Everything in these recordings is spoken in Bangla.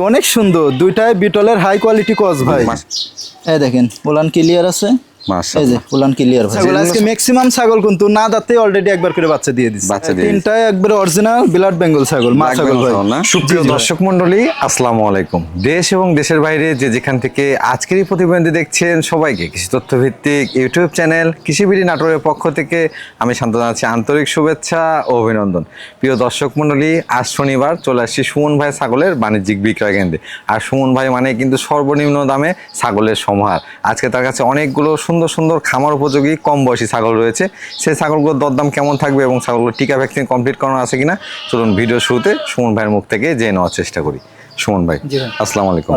অনেক সুন্দর দুইটাই বিটলের হাই কোয়ালিটি ক্রস ভাই। এই দেখেন উলান ক্লিয়ার আছে, এই যে উলান ক্লিয়ার ভাই। ছাগল আজকে ম্যাক্সিমাম ছাগল কিন্তু না দাঁতে অলরেডি একবার করে বাচ্চা দিয়ে দিচ্ছে। তিনটাই একবার অরিজিনাল ব্লাড বেঙ্গল ছাগল, মা ছাগল ভাই। সুপ্রিয় দর্শক মণ্ডলী, আসসালামু আলাইকুম। দেশ এবং দেশের বাইরে যে যেখান থেকে আজকের এই প্রতিবেদনটি দেখছেন সবাইকে কৃষি তথ্য ভিত্তিক ইউটিউব চ্যানেল কৃষিবিড়ি নাটোরের পক্ষ থেকে আমি শান্ত জানাচ্ছি আন্তরিক শুভেচ্ছা ও অভিনন্দন। প্রিয় দর্শক মণ্ডলী, আজ শনিবার চলে আসছি সুমন ভাই ছাগলের বাণিজ্যিক বিক্রয় কেন্দ্রে। আর সুমন ভাই মানে কিন্তু সর্বনিম্ন দামে ছাগলের সমাহার। আজকে তার কাছে অনেকগুলো সুন্দর সুন্দর খামার উপযোগী কম বয়সী ছাগল রয়েছে। সেই ছাগলগুলোর দরদাম কেমন থাকবে এবং ছাগলগুলো টিকা ভ্যাকসিন কমপ্লিট করানো আছে কিনা চলুন ভিডিও শুরুতে সুমন ভাইয়ের মুখ থেকে জেনে নেওয়ার চেষ্টা করি। সুমন ভাই, আসসালামু আলাইকুম।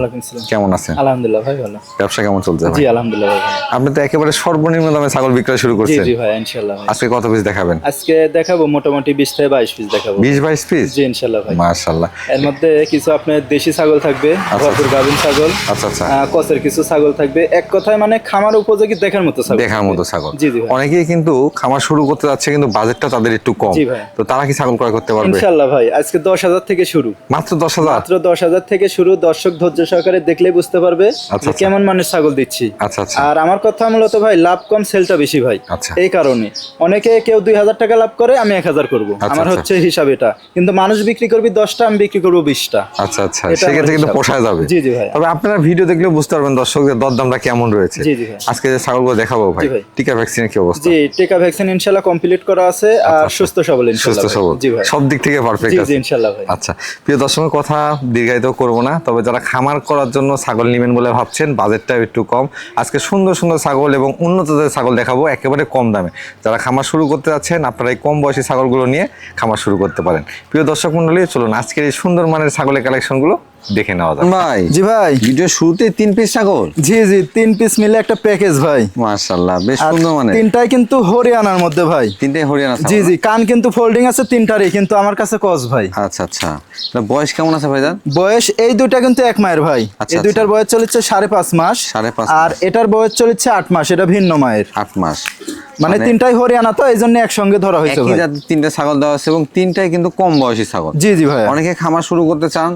কেমন আছেন? আলহামদুলিল্লাহ ভাই ভালো। ব্যবসা কেমন চলছে ভাই? জি আলহামদুলিল্লাহ ভাই। আপনি তো একেবারে সর্বনিম্ন দামে ছাগল বিক্রয় শুরু করছেন। জি ভাই ইনশাআল্লাহ। আজকে কত পিস দেখাবেন? আজকে দেখাবো মোটামুটি 20 থেকে 22 পিস দেখাবো। 20-22 পিস? জি ইনশাআল্লাহ ভাই। মাশাআল্লাহ। এর মধ্যে কিছু আপনার দেশি ছাগল থাকবে, ভরপুর গাভিন ছাগল। আচ্ছা আচ্ছা। কসের কিছু ছাগল থাকবে। এক কথায় মানে খামার উপযোগী দেখার মতো ছাগল। দেখার মতো ছাগল। জি জি ভাই। অনেকেই কিন্তু খামার শুরু করতে যাচ্ছে কিন্তু বাজেটটা তাদের একটু কম। জি ভাই। তো তারা কি ছাগল ক্রয় করতে পারবে? ইনশাআল্লাহ ভাই। আজকে 10,000 থেকে শুরু। মাত্র 10,000? মাত্র 10,000 থেকে শুরু। দর্শক ধৈর্য সহকারে দেখলেই বুঝতে পারবে যে কেমন মানের ছাগল দিচ্ছি। আচ্ছা আচ্ছা। আর আমার কথা মূলত ভাই লাভ কম সেলটা বেশি ভাই। আচ্ছা। এই কারণে অনেকে কেউ 2,000 টাকা লাভ করে, আমি 1,000 করব। আমার হচ্ছে হিসাব এটা। কিন্তু মানুষ বিক্রি করবি 10টা, আমি বিক্রি করব 20টা। আচ্ছা আচ্ছা। সেক্ষেত্রে কিন্তু পোষায় যাবে। জি জি ভাই। তবে আপনারা ভিডিও দেখলে বুঝতে পারবেন দর্শকদের দরদামটা কেমন রয়েছে। জি জি ভাই। আজকে যে ছাগলগুলো দেখাবো ভাই, টিকা ভ্যাকসিনের কি অবস্থা? জি টিকা ভ্যাকসিন ইনশাআল্লাহ কমপ্লিট করা আছে। আর সুস্থ সবল ইনশাআল্লাহ। সুস্থ সবল। জি ভাই। সব দিক থেকে পারফেক্ট আছে। আছে। জি ইনশাআল্লাহ ভাই। আচ্ছা, প্রিয় দর্শকের কথা দীর্ঘায়িত করব না। তবে যারা খামার করার জন্য ছাগল নেবেন বলে ভাবছেন, বাজেটটা একটু কম, আজকে সুন্দর সুন্দর ছাগল এবং উন্নত জাতের ছাগল দেখাবো একেবারে কম দামে। যারা খামার শুরু করতে যাচ্ছেন আপনারা এই কম বয়সী ছাগলগুলো নিয়ে খামার শুরু করতে পারেন। প্রিয় দর্শক মণ্ডলী, চলুন আজকের এই সুন্দর মানের ছাগলের কালেকশনগুলো দেখে নেওয়া যাক। ভাই জি ভাই, ভিডিও শুরুতে 3 পিস ছাগল? জি জি 3 পিস মিলে একটা প্যাকেজ ভাই। মাশাআল্লাহ, বেশ সুন্দর মানে। তিনটাই কিন্তু হরিয়ানার মধ্যে ভাই। তিনটাই হরিয়ানা ছাগল? জি জি। কান কিন্তু ফোল্ডিং আছে তিনটারই, কিন্তু আমার কাছে কস ভাই। আচ্ছা আচ্ছা। বয়স কেমন আছে ভাইজান? বয়স এই দুইটা কিন্তু এক মায়ের ভাই। এই দুইটার বয়স চলেছে 5.5 মাস। 5.5 আর এটার বয়স চলেছে 8 মাস। এটা ভিন্ন মায়ের। 8 মাস। মানে তিনটাই হরিয়ানা, তো এই জন্য একসঙ্গে ধরা হয়েছে ভাই। একই জাতের তিনটা ছাগল দেওয়া আছে এবং তিনটাই কিন্তু কম বয়সী ছাগল। জি জি ভাই। অনেকে খামার শুরু করতে চান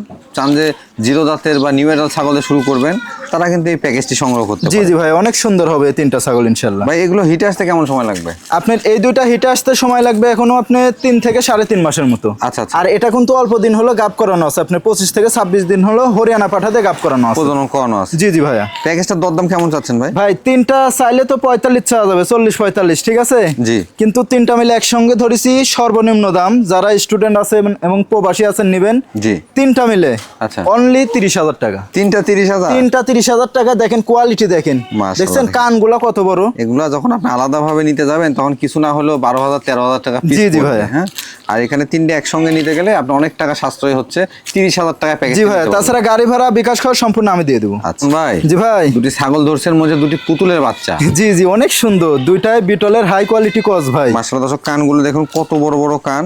যে জিরো দাঁতের বা নিউ এডাল ছাগলে শুরু করবেন, তারা কিন্তু এই প্যাকেজটি সংগ্রহ করতে পারে। জি জি ভাই, অনেক সুন্দর হবে তিনটা ছাগল ইনশাআল্লাহ। ভাই এগুলো হিটে আসতে কেমন সময় লাগবে? আপনার এই দুইটা হিটে আসতে সময় লাগবে এখনো আপনার 3 থেকে 3.5 মাসের মতো। আচ্ছা আচ্ছা। আর এটা কিন্তু অল্প দিন হলো গাব করানো আছে। আপনার 25 থেকে 26 দিন হলো হরিয়ানা পাঠাতে গাব করানো আছে, প্রজনন করানো আছে। জি জি ভাইয়া। প্যাকেজটার দরদাম কেমন চাচ্ছেন ভাই? ভাই তিনটা চাইলে তো 45 চাওয়া যাবে, 40-45, ঠিক আছে জি। কিন্তু তিনটা মিলে একসঙ্গে ধরেছি সর্বনিম্ন দাম, যারা স্টুডেন্ট আছে এবং প্রবাসী আছেন নেবেন, জি, তিনটা মিলে আচ্ছা অনলি 30,000 টাকা। তিনটা 30,000? তিনটা 30,000 টাকা। দেখেন কোয়ালিটি দেখেন, দেখছেন কানগুলা কত বড়। এগুলা যখন আপনি আলাদা ভাবে নিতে যাবেন তখন কিছু না হলেও 12,000-13,000 টাকা পিস। জি জি ভাই। হ্যাঁ। আর এখানে তিনটে একসঙ্গে নিতে গেলে আপনি অনেক টাকা সাশ্রয় হচ্ছে, 30,000 টাকা প্যাকেজ। জি ভাই। তাছাড়া গাড়ি ভাড়া বিকাশ খরচ সম্পূর্ণ আমি দিয়ে দেবো। আচ্ছা ভাই। জি ভাই। দুটি ছাগল ধরছেন মধ্যে দুটি পুতুলের বাচ্চা। জি জি অনেক সুন্দর, দুইটাই বিটলের হাই কোয়ালিটি ক্রস ভাই। মাশাআল্লাহ দর্শক, কানগুলো দেখুন কত বড় বড় কান।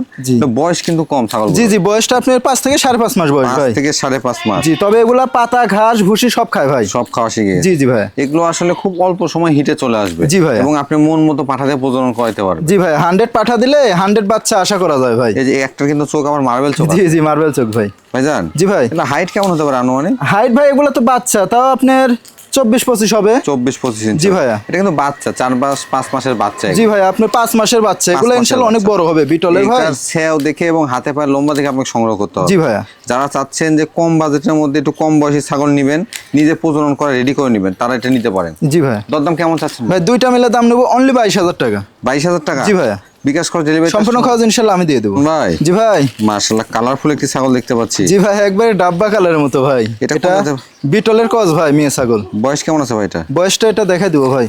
বয়স কিন্তু কম ছাগল। জি জি বয়সটা আপনার 5 থেকে 5.5 মাস বয়স ভাই। 5 থেকে 5.5 মাস। জি, তবে এগুলা পাতা ঘাস ভুসি সব খায় ভাই। সব খাওয়া শিখে। জি জি ভাই। এগুলো আসলে খুব অল্প সময় হিটে চলে আসবে। জি ভাই। এবং আপনি মন মতো পাঠাতে প্রজনন করাতে পারবেন। জি ভাই, 100 পাঠা দিলে 100 বাচ্চা আশা করা যায় ভাই। এই যে একটা কিন্তু চোখ আমার মার্বেল চোখ। জি জি মার্বেল চোখ ভাই। ভাইজান। জি ভাই। এটা হাইট কেমন হতে পারে আনুমানিক? হাইট ভাই এগুলো তো বাচ্চা, তাও আপনার 24-25 হবে। 24-25 ইঞ্চি। জি ভাইয়া। এটা কিন্তু বাচ্চা 4-5 মাসের বাচ্চা। জি ভাই, আপনি 5 মাসের বাচ্চা, এগুলো ইনশাআল্লাহ অনেক বড় হবে বিটলের ভাই। এটার সেও দেখে এবং হাতে পায়ের লম্বা দেখে আপনাকে সংগ্রহ করতে হবে। জি ভাইয়া। যারা চাচ্ছেন যে কম বাজেটের মধ্যে একটু কম বয়সী ছাগল নেবেন, নিজে প্রজনন করে রেডি করে নেবেন, তারা এটা নিতে পারেন। জি ভাই। দরদাম কেমন চাচ্ছেন ভাই? দুইটা মিলে দাম নেব অনলি 22,000 টাকা। 22,000 টাকা? জি ভাইয়া। বিকাশ খরচ ডেলিভারি সম্পূর্ণ খরচ ইনশাআল্লাহ আমি দিয়ে দেবো ভাই। জি ভাই। মাশাআল্লাহ, কালারফুল একটি ছাগল দেখতে পাচ্ছি। জি ভাই, একবারে ডাব্বা কালারের মতো ভাই। এটা বিটলের ক্রস ভাই, মেয়ে ছাগল। বয়স কেমন আছে ভাই? এটা বয়সটা এটা দেখাই দিব ভাই।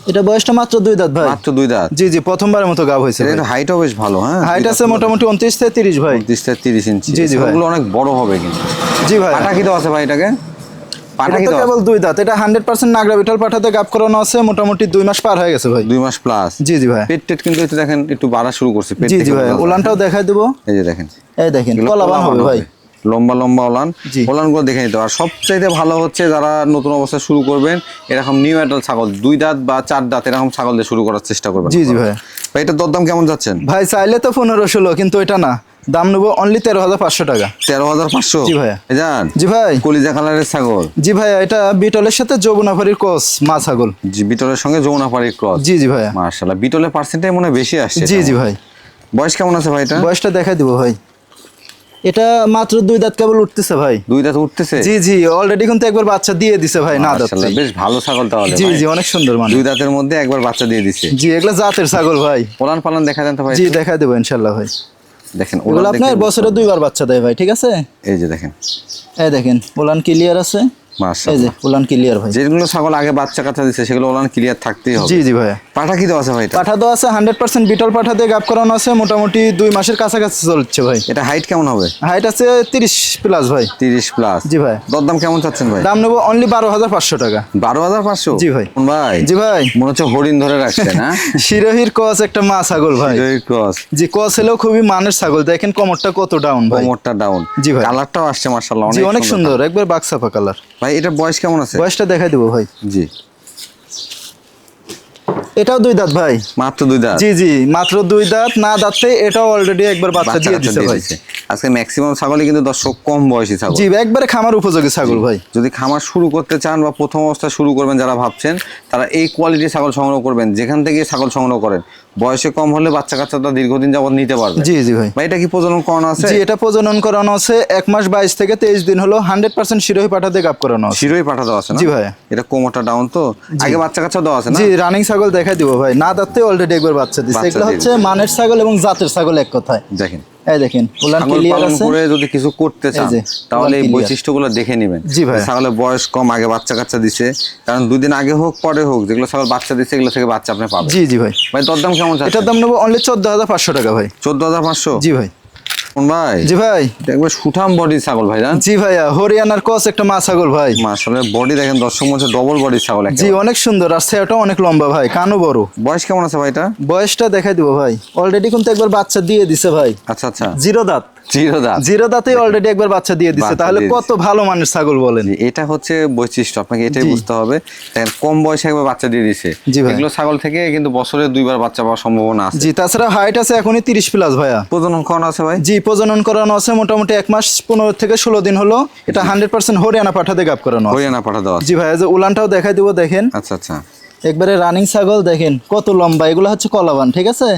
এটা বয়সটা মাত্র 2 দাঁত ভাই। মাত্র 2 দাঁত? জি জি, প্রথমবারের মতো গাব হয়েছে। এটা হাইটও বেশ ভালো। হ্যাঁ, হাইট আছে মোটামুটি 29 থেকে 30 ভাই। 29 থেকে 30 ইঞ্চি। জি জি ভাই। এগুলো অনেক বড় হবে কিন্তু। জি ভাই। পাঠা কি দেওয়া আছে ভাই এটাকে? পাঠা কি এটা দেওয়া? কেবল 2 দাঁত। এটা 100% নাগরা বিটল পাঠাতে গাব করানো আছে, মোটামুটি 2 মাস পার হয়ে গেছে ভাই। 2 মাস প্লাস। জি জি ভাই। পেট কিন্তু একটু দেখেন একটু বাড়া শুরু করছে। পেট জি জি ভাই, ওলানটাও দেখাই দেব। এই যে দেখেন, এই দেখেন কলাবান হবে ভাই। লম্বা লম্বা ওলান। জি। ওলানগুলো দেখে নিতে হবে। আর সবচাইতে ভালো হচ্ছে যারা নতুন অবস্থায় শুরু করবেন, এরকম নিউ অ্যাডাল্ট ছাগল 2 দাঁত বা 4 দাঁত এরকম ছাগল দিয়ে শুরু করার চেষ্টা করবেন। জি জি ভাই। ভাই এটার দরদাম কেমন যাচ্ছেন? ভাই চাইলে তো 15-16, কিন্তু এটা না, দাম নেবো অনলি 13,500 টাকা। 13,500? জি ভাইয়া। ভাইজান জি ভাই। কলিজা কালারের ছাগল। জি ভাইয়া, এটা বিটলের সাথে যমুনাপাড়ির ক্রস মা ছাগল। জি, বিটলের সঙ্গে যমুনাপাড়ির ক্রস। জি জি ভাইয়া। মাশাআল্লাহ, বিটলের পার্সেন্টেজ মনে হয় বেশি আসছে। জি জি ভাই। বয়স কেমন আছে ভাই এটা? বয়সটা দেখাই দিব ভাই। এটা মাত্র 2 দাঁত কেবল উঠতেছে ভাই। 2 দাঁত উঠতেছে? জি জি, অলরেডি কিন্তু একবার বাচ্চা দিয়ে দিছে ভাই না দাঁত। মাশাআল্লাহ, বেশ ভালো ছাগল তাহলে। জি জি, অনেক সুন্দর মানে। 2 দাঁতের মধ্যে একবার বাচ্চা দিয়ে দিছে। জি, এগুলা জাতের ছাগল ভাই। ওলান পালান দেখা দেন তো ভাই। জি, দেখাই দেবো ইনশাআল্লাহ ভাই। দেখেন ওগুলো আপনার বছরে 2বার বাচ্চা দেয় ভাই, ঠিক আছে? এই যে দেখেন, এই দেখেন ওলান ক্লিয়ার আছে। এই যে মাশাআল্লাহ, ওলান ক্লিয়ার ভাই। যেগুলো ছাগল আগে বাচ্চা কাচ্চা দিছে সেগুলো ওলান ক্লিয়ার থাকতেই হবে। জি জি ভাইয়া। পাঠা কি দেওয়া আছে ভাই? পাঠা দেওয়া আছে 100% বিটল পাঠা দিয়ে গাব করানো আছে, মোটামুটি 2 মাসের কাছাকাছি চলছে ভাই। এটা হাইট কেমন হবে? হাইট আছে 30 প্লাস ভাই। 30 প্লাস? জি ভাই। দরদাম কেমন চাচ্ছেন ভাই? দাম নেবো অনলি 12,500 টাকা। 12,500? জি ভাই। কোন ভাই? জি ভাই। মনে হচ্ছে হরিণ ধরে রাখছে না? শিরোহির ক্রস একটা মা ছাগল ভাই। শিরোহির ক্রস। জি, ক্রস হলেও খুবই মানের ছাগল। দেখেন কোমরটা কত ডাউন ভাই। কোমরটা ডাউন। জি ভাই। কালারটাও আসছে মাশাআল্লাহ, জি, অনেক সুন্দর, একবার বাক্সাফা কালার। ভাই এটা বয়স কেমন আছে? বয়সটা দেখাই দেবো ভাই। জি, এটাও 2 দাঁত ভাই। মাত্র 2 দাঁত? জি জি, মাত্র 2 দাঁত না দাঁতে এটাও অলরেডি একবার বাচ্চা দিয়ে দিছে ভাই। আজকে ম্যাক্সিমাম ছাগলই কিন্তু দর্শক কম বয়সী ছাগল। জি, একবারে খামার উপযোগী ছাগল ভাই। যদি খামার শুরু করতে চান বা প্রথম অবস্থা শুরু করবেন যারা ভাবছেন, তারা এই কোয়ালিটির ছাগল সংগ্রহ করবেন। যেখান থেকে ছাগল সংগ্রহ করেন বয়সে কম হলে বাচ্চা কাচ্চাটা দীর্ঘদিন যাবত নিতে পারবে। জি জি ভাই। ভাই এটা কি প্রজনন করানো আছে? জি, এটা প্রজনন করানো আছে 1 মাস 22 থেকে 23 দিন হলো। 100% শিরোহী পাঠা দিয়ে গাব করানো আছে। শিরোই পাঠা দেওয়া আছে না? জি ভাই। এটা কোমরটা ডাউন তো, আগে বাচ্চা কাচ্চা দেওয়া আছে না? জি, রানিং ছাগল দেখাই দিব ভাই। না দাঁতে অলরেডি একবার বাচ্চা দিছে। বাচ্চা এগুলো দিয়ে হচ্ছে মানের ছাগল এবং জাতের ছাগল এক কথায়। দেখেন, এই দেখেন ওলান ছাগল ক্লিয়ার পালন আছে। করে যদি কিছু করতে চান এই যে, তাহলে এই clear। বৈশিষ্ট্যগুলো দেখে নেবেন। জি ভাই। ছাগলের বয়স কম, আগে বাচ্চা কাচ্চা দিছে, কারণ 2 দিন আগে হোক পরে হোক যেগুলো ছাগল বাচ্চা দিছে এগুলো থেকে বাচ্চা আপনি পাবেন। জি জি ভাই। ভাই দরদাম কেমন চাচ্ছেন? এটার দাম নেবো অনলি 14,500 টাকা ভাই। 14,500? জি ভাই। কোন ভাই? জি ভাই। এটা একবার সুঠাম বডি ছাগল ভাই জান। জি ভাইয়া, হরিয়ানার ক্রস একটা মা ছাগল ভাই। মাশাআল্লাহ, বডি দেখেন দর্শক মধ্যে ডবল বডি ছাগল একটা। জি, অনেক সুন্দর, আর সেটা অনেক লম্বা ভাই, কানও বড়। বয়স কেমন আছে ভাই এটা? বয়সটা দেখাই দিব ভাই। অলরেডি কিন্তু একবার বাচ্চা দিয়ে দিছে ভাই। আচ্ছা আচ্ছা, 0 দাঁত। জিরো দাঁত? 0 দাঁতে অলরেডি একবার বাচ্চা দিয়ে দিছে। বাচ্চা তাহলে দিয়ে কত ভালো মানের ছাগল বলেন। জি, এটা হচ্ছে বৈশিষ্ট্য, আপনাকে এটাই জি। বুঝতে হবে। দেখেন কম বয়সে একবার বাচ্চা দিয়ে দিছে। জি ভাই। এগুলো ছাগল থেকে কিন্তু বছরে 2বার বাচ্চা পাওয়ার সম্ভাবনা আছে। জি, তাছাড়া হাইট আছে এখনই 30 প্লাস ভাইয়া। প্রজনন করানো আছে ভাই? জি, প্রজনন করানো আছে মোটামুটি 1 মাস 15 থেকে 16 দিন হলো। এটা 100% হরিয়ানা পাঠাতে গাব করানো আছে। হরিয়ানা পাঠা দেওয়া আছে? জি ভাইয়া, যে উলানটাও দেখাই দিব দেখেন। আচ্ছা আচ্ছা, একবারে রানিং ছাগল দেখেন কত লম্বা। এগুলো হচ্ছে কলাবান, ঠিক আছে?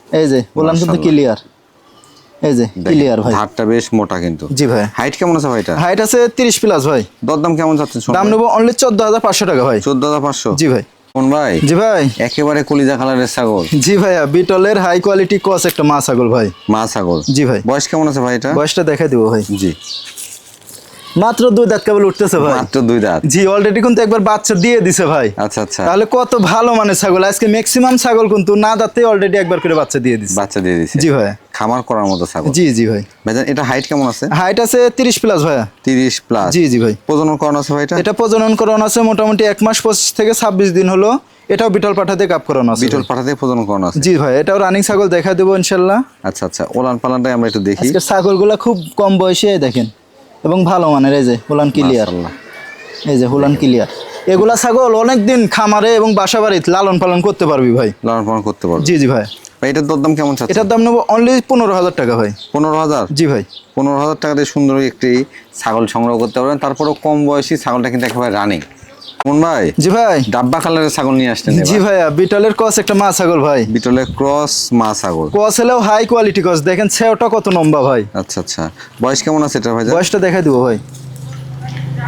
এই যে উলান কিন্তু মাশাআল্লাহ। ক্লিয়ার। এই যে ক্লিয়ার ভাই। ধারটা বেশ মোটা কিন্তু। জি ভাই। হাইট কেমন আছে ভাই এটা? হাইট আছে 30 প্লাস ভাই। দরদাম কেমন যাচ্ছে? দাম নেবো অনলি 14,500 টাকা ভাই। 14,500? জি ভাই। কোন ভাই? জি ভাই। একেবারে কলিজা কালারের ছাগল। জি ভাইয়া, বিটলের হাই কোয়ালিটি ক্রস একটা মা ছাগল ভাই। মা ছাগল? জি ভাই। বয়স কেমন আছে ভাই এটা? বয়সটা দেখাই দিব ভাই। জি, মাত্র 2 দাঁত কেবল উঠতেছে ভাই। মাত্র 2 দাঁত? জি, অলরেডি কিন্তু একবার বাচ্চা দিয়ে দিছে ভাই। আচ্ছা আচ্ছা, তাহলে কত ভালো মানের ছাগল। আজকে ম্যাক্সিমাম ছাগল কিন্তু না দাঁতে অলরেডি একবার করে বাচ্চা দিয়ে দিছে। বাচ্চা দিয়ে দিছে? জি ভাই। খামার করার মতো ছাগল। জি জি ভাই। ভাইজান এটা হাইট কেমন আছে? হাইট আছে 30 প্লাস ভাইয়া। 30 প্লাস? জি জি ভাই। প্রজনন করানো আছে ভাই এটা? এটা প্রজনন করানো আছে মোটামুটি 1 মাস 25 থেকে 26 দিন হলো। এটাও বিটল পাঠাতে গাব করানো আছে। বিটল পাঠাতে প্রজনন করানো আছে? জি ভাই, এটাও রানিং ছাগল দেখা দেবো ইনশাল্লাহ। আচ্ছা আচ্ছা, ওলান পালানটাই আমরা একটু দেখি। আজকের ছাগলগুলা খুব কম বয়সে দেখেন এবং ভালো মানের। এই যে হুলান ক্লিয়ার। মাশাআল্লাহ। এই যে হুলান ক্লিয়ার। এগুলা ছাগল অনেকদিন খামারে এবং বাসা বাড়িতে লালন পালন করতে পারবি ভাই। লালন পালন করতে পারবে? জি জি ভাই। ভাই এটার দরদাম কেমন চাচ্ছে? এটার দাম নেবো অনলি 15,000 টাকা ভাই। 15,000? জি ভাই। 15,000 টাকা দিয়ে সুন্দর একটি ছাগল সংগ্রহ করতে পারবেন। তারপরেও কম বয়সী ছাগলটা কিন্তু একেবারে রানিং। কোন ভাই? জি ভাই। ডাব্বা কালারের ছাগল নিয়ে আসছেন? জি ভাইয়া, বিটলের ক্রস একটা মা ছাগল ভাই। বিটলের ক্রস মা ছাগল? ক্রস হলেও হাই কোয়ালিটি ক্রস। দেখেন ছেওটা কত লম্বা ভাই। আচ্ছা আচ্ছা, বয়স কেমন আছে এটা ভাই? বয়সটা দেখাই দিব ভাই।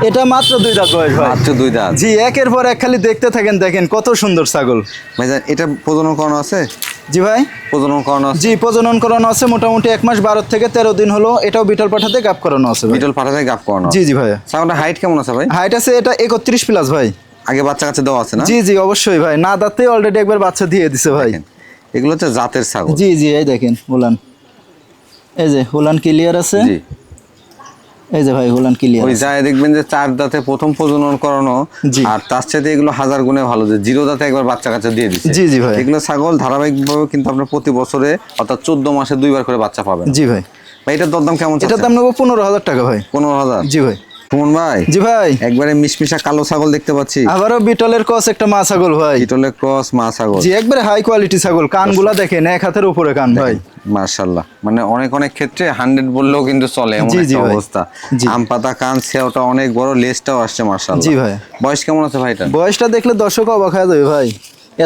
এটা মাত্র 2 দাঁত বয়স ভাই। মাত্র 2 দাঁত? জি, একের পর এক খালি দেখতে থাকেন, দেখেন কত সুন্দর ছাগল। ভাইজান এটা প্রজনন করানো আছে? জি ভাই। প্রজনন করানো আছে? জি, প্রজনন করানো আছে মোটামুটি 1 মাস 12 থেকে 13 দিন হলো। এটাও বিটল পাঠাতে গাব করানো আছে ভাই। বিটল পাঠাতে গাব করানো? জি জি ভাইয়া। ছাগলটা হাইট কেমন আছে ভাই? হাইট আছে এটা 31 প্লাস ভাই। আগে বাচ্চা কাচ্চা দেওয়া আছে না? জি জি, অবশ্যই ভাই। না দাঁতে অলরেডি একবার বাচ্চা দিয়ে দিছে ভাই। দেখেন, এগুলো হচ্ছে জাতের ছাগল। জি জি, এই দেখেন হুলান। এই যে হুলান ক্লিয়ার আছে। জি, এই যে ভাই হুলান ক্লিয়ার। ওই যায় দেখবেন যে 4 দাঁতে প্রথম প্রজনন করানো, জি। আর তার সাথে এগুলো 1000 গুণে ভালো যে 0 দাঁতে একবার বাচ্চা কাচ্চা দিয়ে দিচ্ছে। জি জি ভাই। এগুলো ছাগল ধারাবাহিকভাবে কিন্তু আপনার প্রতি বছরে অর্থাৎ 14 মাসে 2বার করে বাচ্চা পাবেন। জি ভাই। ভাই এটার দরদাম কেমন? এটার দাম নেবো 15,000 টাকা ভাই। 15,000? জি ভাই। সুমন ভাই, জি ভাই, একবারে মিশমিশা কালো ছাগল দেখতে পাচ্ছি। আবারও বিটলের ক্রস একটা মা ছাগল ভাই। বিটলের ক্রস মা ছাগল, জি একবারে হাই কোয়ালিটি ছাগল। কানগুলা দেখেন, এক হাতের উপরে কান ভাই। মাশাআল্লাহ, মানে অনেক অনেক ক্ষেত্রে 100 বললেও কিন্তু চলে এমন জি, জি একটা ভাই। অবস্থা। জি। আম পাতা কান সেওটা অনেক বড়, লেজটাও আসছে মাশাআল্লাহ। জি ভাই। বয়স কেমন আছে ভাই এটা? বয়সটা দেখলে দর্শক অবাক হয়ে যাবে ভাই।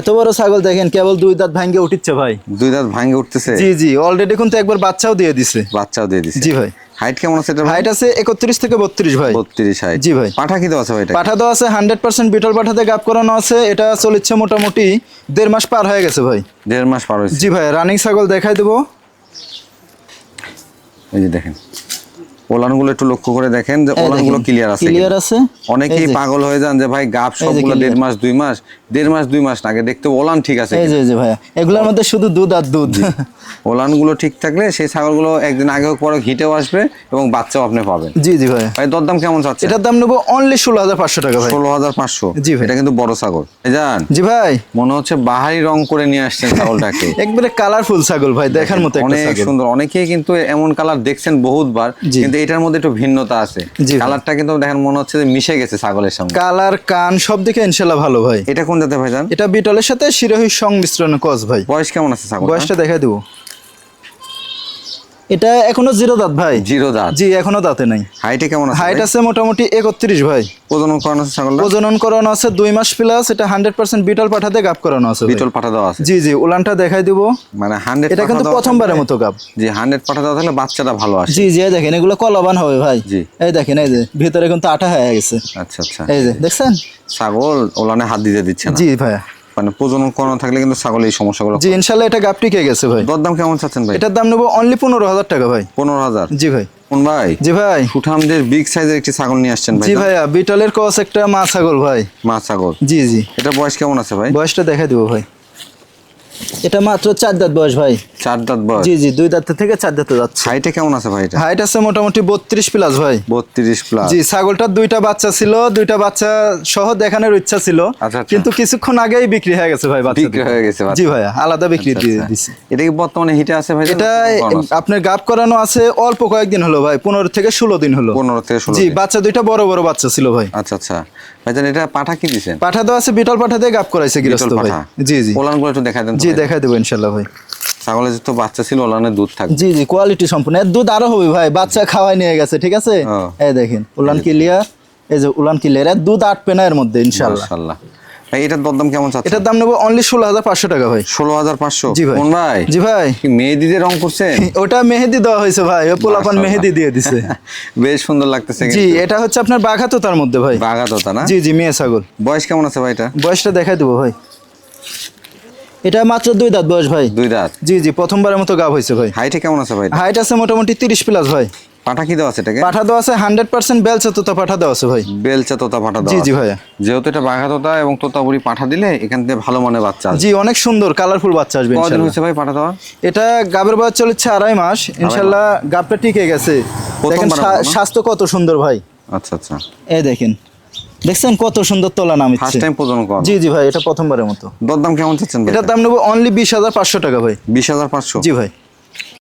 এত বড় ছাগল দেখেন, কেবল 2 দাঁত ভাঙ্গে উঠিচ্ছে ভাই। 2 দাঁত ভাঙে উঠতেছে। জি জি, অলরেডি কিন্তু একবার বাচ্চাও দিয়ে দিছে। বাচ্চাও দিয়ে দিছে। জি ভাই। হাইট কেমন আছে এটা? হাইট আছে 31 থেকে 32 ভাই। 32 হাইট। জি ভাই। পাঠা কি দেওয়া আছে ভাই এটা? পাঠা দেওয়া আছে 100% বিটল পাঠাতে গাপ করানো আছে। এটা চলেছে মোটামুটি 1.5 মাস পার হয়ে গেছে ভাই। 1.5 মাস পার হয়েছে। জি ভাই, রানিং ছাগল দেখাই দেবো। এই যে দেখেন, ওলানগুলো একটু লক্ষ্য করে দেখেন যে ওলানগুলো ক্লিয়ার আছে। ক্লিয়ার আছে। অনেকেই পাগল হয়ে যান যে ভাই গাব সবগুলো 1.5 মাস 2 মাস, 1.5 মাস 2 মাস আগে দেখতে ওলান ঠিক আছে। এই যে ভাই, এগুলোর মধ্যে শুধু দুধ আর দুধ। ওলানগুলো ঠিক থাকলে সেই ছাগলগুলো একদিন আগে হোক পরে হিটেও আসবে এবং বাচ্চাও আপনি পাবেন। জি জি ভাই। ভাই দরদাম কেমন চাচ্ছে? এটার দাম নেবো অনলি 16,500 টাকা ভাই। 16,500। জি ভাই। এটা কিন্তু বড় ছাগল। জান জি ভাই, মনে হচ্ছে বাহারি রং করে নিয়ে আসছেন ছাগলটাকে। একবারে কালারফুল ছাগল ভাই, দেখার মতো একটা অনেক ছাগল। সুন্দর। অনেকেই কিন্তু এমন কালার দেখছেন বহুতবার, জি। কিন্তু এটার মধ্যে একটু ভিন্নতা আছে। জি ভাই। কালারটা কিন্তু দেখেন মনে হচ্ছে যে মিশে গেছে ছাগলের সঙ্গে। কালার কান সব দিকে ইনশাআল্লাহ ভালো ভাই। এটা কোন জাতের ভাই জান? এটা বিটলের সাথে শিরোহী সংমিশ্রণ ক্রস ভাই। বয়স কেমন আছে ছাগল? বয়সটা দেখাই দেবো। এটা এখনো 0 দাঁত ভাই। 0 দাঁত। জি, এখনো দাঁতে নাই। হাইটে কেমন আছে? হাইট আছে মোটামুটি 31 ভাই। প্রজনন করানো আছে ছাগলটা? প্রজনন করানো আছে 2 মাস প্লাস। এটা 100% বিটল পাঠাতে গাপ করানো আছে ভাই। বিটল পাঠা দেওয়া আছে। জি জি, উলানটা দেখাই দিব। মানে 100 এটা কিন্তু প্রথমবারের মতো গাপ। জি, 100 পাঠা দেওয়া থাকলে বাচ্চাটা ভালো আসে। জি জি, এই দেখেন এগুলো কলাবান হবে ভাই। জি। এই দেখেন, এই যে ভিতরে কিন্তু আঠা হয়ে গেছে। আচ্ছা আচ্ছা। এই যে দেখছেন? ছাগল ওলানে হাত দিতে দিচ্ছে না। জি ভাই। মানে প্রজনন করানো থাকলে কিন্তু ছাগল এই সমস্যাগুলো। জি ইনশাআল্লাহ এটা গাপ টিকে গেছে ভাই। দরদাম কেমন চাচ্ছেন ভাই? এটার দাম নেবো অনলি 15,000 টাকা ভাই। 15,000। জি ভাই। কোন ভাই? জি ভাই। সুঠামদের বিগ সাইজের একটি ছাগল নিয়ে আসছেন ভাই। জি ভাইয়া, বিটলের ক্রস একটা মা ছাগল ভাই। মা ছাগল। জি জি। এটা বয়স কেমন আছে ভাই? বয়সটা দেখাই দিব ভাই। এটা মাত্র 4 দাঁত বয়স ভাই। 4 দাঁত বয়স। জি জি, 2 দাঁত থেকে 4 দাঁতে যাচ্ছে। হাইটে কেমন আছে ভাই এটা? হাইট আছে মোটামুটি 32 প্লাস ভাই। 32 প্লাস। জি, ছাগলটার 2টা বাচ্চা ছিল, 2টা বাচ্চা সহ দেখানোর ইচ্ছা ছিল, আচ্ছা, আচ্ছা। কিন্তু কিছুক্ষণ আগেই বিক্রি হয়ে গেছে ভাই বাচ্চা। বিক্রি হয়ে গেছে বাচ্চা। জি ভাইয়া, আলাদা বিক্রি আচ্ছা, দিয়ে আচ্ছা। দিছি। এটা কি বর্তমানে হিটে আছে ভাই? এটা আপনার গাপ করানো আছে অল্প কয়েকদিন হলো ভাই, 15 থেকে 16 দিন হলো। 15 থেকে 16 জি, দিন। বাচ্চা 2টা বড় বড় বাচ্চা ছিল ভাই। আচ্ছা আচ্ছা। ভাইজান এটা পাঠা কি দিছেন? পাঠা দেওয়া আছে, বিটল পাঠা দিয়ে গাপ করাইছে গৃহস্থ বিটল ভাই। পাঠা। জি জি। ওলানগুলো একটু দেখাই দেন তো জি ভাই। দেখাই দেবো ইনশাআল্লাহ ভাই। ছাগলের তো বাচ্চা ছিল, ওলানে দুধ থাকবে। জি জি, কোয়ালিটি সম্পূর্ণ। এর দুধ আরো হবে ভাই, বাচ্চা খাওয়াই নিয়ে গেছে, ঠিক আছে? ও। এই দেখেন উলান ক্লিয়ার। এই যে উলান ক্লিয়ার, এর দুধ আটবে না এর মধ্যে ইনশাআল্লাহ। মাশাআল্লাহ। ভাই এটার দরদাম কেমন চাচ্ছেন? এটার দাম নেবো অনলি 16,500 টাকা ভাই। 16,500। জি ভাই। কোন ভাই? জি ভাই। কি মেহেদি দিয়ে রং করছেন? ওটা মেহেদি দেওয়া হয়েছে ভাই, ও পোলাপান মাশাআল্লাহ। মেহেদি দিয়ে দিছে। বেশ সুন্দর লাগতেছে জি, কিন্তু। এটা হচ্ছে আপনার বাঘাতো তার মধ্যে ভাই। বাগাতোতা না? জি জি, মেয়ে ছাগল। বয়স কেমন আছে ভাই এটা? বয়সটা দেখাই দেবো ভাই। এটা মাত্র 2 দাঁত বয়স ভাই। 2 দাঁত। জি জি, প্রথমবারের মতো গাব হয়েছে ভাই। হাইটে কেমন আছে ভাই? হাইট আছে মোটামুটি 30 প্লাস ভাই। পাঠা কি দেওয়া আছে এটাকে? পাঠা দেওয়া আছে 100% বেলচা তোতা পাঠা দেওয়া আছে ভাই। বেলচা তোতা পাঠা দেওয়া জি জি আছে। ভাইয়া। যেহেতু এটা বাঘাতোতা এবং তোতাপুরি পাঠা দিলে এখান থেকে ভালো মানের বাচ্চা আসবে। জি, অনেক সুন্দর কালারফুল বাচ্চা আসবে কদিন ইনশাআল্লাহ। হয়েছে ভাই পাঠা দেওয়া? এটা গাবের বয়স চলেছে 2.5 মাস। ইনশাআল্লাহ গাবটা টিকে গেছে। দেখেন প্রথমবার না? স্বাস্থ্য কত সুন্দর ভাই। আচ্ছা আচ্ছা। এই দেখেন, দেখছেন কত সুন্দর তোলা নামিচ্ছে। ফার্স্ট টাইম প্রজনন করা? জি জি ভাই, এটা প্রথমবারের মতো। দরদাম কেমন চাচ্ছেন ভাই? এটার দাম নেবো অনলি 20,500 টাকা ভাই। 20,500। জি ভাই।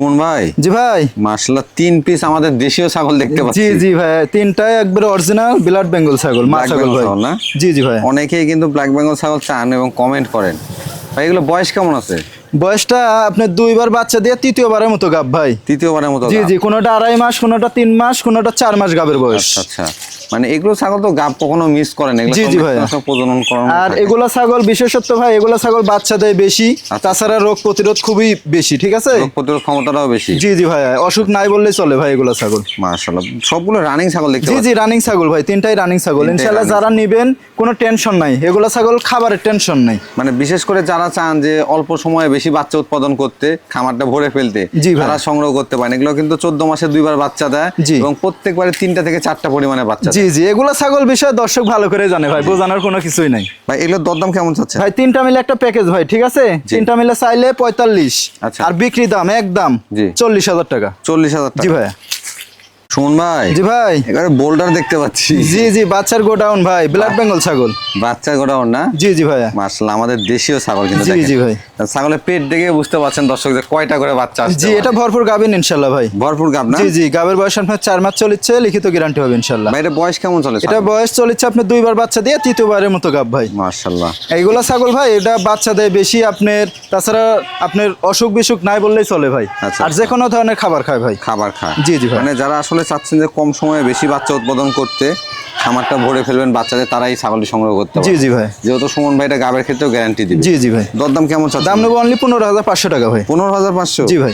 কোন ভাই? জি ভাই। মাশাআল্লাহ 3 পিস আমাদের দেশীয় ছাগল দেখতে পাচ্ছি। জি জি ভাই, 3টাই একবারে অরিজিনাল ব্লাড বেঙ্গল ছাগল, মা Black ছাগল Bengal ভাই। ছাগল না? জি জি ভাই। অনেকেই কিন্তু ব্ল্যাক বেঙ্গল ছাগল চান এবং কমেন্ট করেন। ভাই এগুলো বয়স কেমন আছে? বয়সটা আপনার 2বার বাচ্চা দিয়ে 3য়বারের মতো গাব ভাই। তৃতীয়বারের মতো জি গাব? জি, কোনোটা 2.5 মাস, কোনোটা 3 মাস, কোনোটা 4 মাস গাবের বয়স। আচ্ছা আচ্ছা। মানে এগুলো ছাগল তো গাব কখনো মিস করে না, এগুলো জি, জি ভাই। সব প্রজনন করানো আর থাকে। এগুলা ছাগল বিশেষত্ব ভাই, এগুলা ছাগল বাচ্চা দেয় বেশি, তাছাড়া রোগ প্রতিরোধ খুবই বেশি, ঠিক আছে? রোগ প্রতিরোধ ক্ষমতাটাও বেশি। জি জি ভাই, অসুখ নাই বললেই চলে ভাই এগুলা ছাগল। মাশাআল্লাহ সবগুলো রানিং ছাগল দেখতে জি পাচ্ছি। জি, রানিং ছাগল ভাই, 3টাই রানিং ছাগল। তিনটাই ইনশাআল্লাহ running যারা নিবেন কোনো টেনশন নাই, এগুলা ছাগল খাবারের টেনশন নাই। মানে বিশেষ করে যারা চান যে অল্প সময়ে বেশি বাচ্চা উৎপাদন করতে, খামারটা ভরে ফেলতে, জি ভাই। তারা সংগ্রহ করতে পারেন। এগুলো কিন্তু 14 মাসে 2বার বাচ্চা দেয় জি। এবং প্রত্যেকবারে 3টা থেকে 4টা পরিমাণে বাচ্চা দেয়। জি জি, এগুলা ছাগল বিষয়ে দর্শক ভালো করে জানে ভাই, বোঝানোর কোনো কিছুই নাই ভাই এগুলোর দরদাম কেমন চাচ্ছে? ভাই। 3টা মিলে একটা প্যাকেজ ভাই, ঠিক আছে? 3টা মিলে চাইলে 45। আচ্ছা। আর বিক্রি দাম একদম জি। 40,000 টাকা। 40,000 টাকা। জি ভাইয়া। সুমন ভাই, জি ভাই। এবারে বোল্ডার দেখতে পাচ্ছি। জি জি, বাচ্চার গোডাউন ভাই, ব্লাড বেঙ্গল ছাগল। বাচ্চা গোডাউন না? জি জি ভাইয়া। মাশাআল্লাহ, আমাদের দেশীয় ছাগল কিন্তু জি দেখেন। জি ভাই। ছাগলের পেট দেখে বুঝতে পারছেন দর্শক যে কয়টা করে বাচ্চা আসছে। জি, এটা ভরপুর গাবিন ইনশাআল্লাহ ভাই। ভরপুর গাব না? জি জি, গাবের বয়স আপনার 4 মাস চলেছে, লিখিত গ্যারান্টি হবে ইনশাআল্লাহ। ভাই এটা বয়স কেমন চলে? এটা বয়স চলেছে আপনার 2বার বাচ্চা দিয়ে, 3য়বারের মতো গাব ভাই। মাশাআল্লাহ। এইগুলা ছাগল ভাই, এটা বাচ্চা দেয় বেশি আপনার, তাছাড়া আপনার অসুখ বিসুখ নাই বললেই চলে ভাই। আচ্ছা, আর যে কোনো ধরনের খাবার খায় ভাই। খাবার খায়? জি জি ভাই। মানে যারা আসলে চাচ্ছেন যে কম সময়ে বেশি বাচ্চা উৎপাদন করতে, খামারটা ভরে ফেলবেন বাচ্চাদের, তারাই ছাগলটি সংগ্রহ করতে পারে। জি জি ভাই। যেহেতু সুমন ভাই এটা গাবের ক্ষেত্রেও গ্যারান্টি দিবে। জি জি ভাই। দরদাম কেমন চাচ্ছেন? দাম নেবো অনলি 15,500 টাকা ভাই। 15,500? জি ভাই।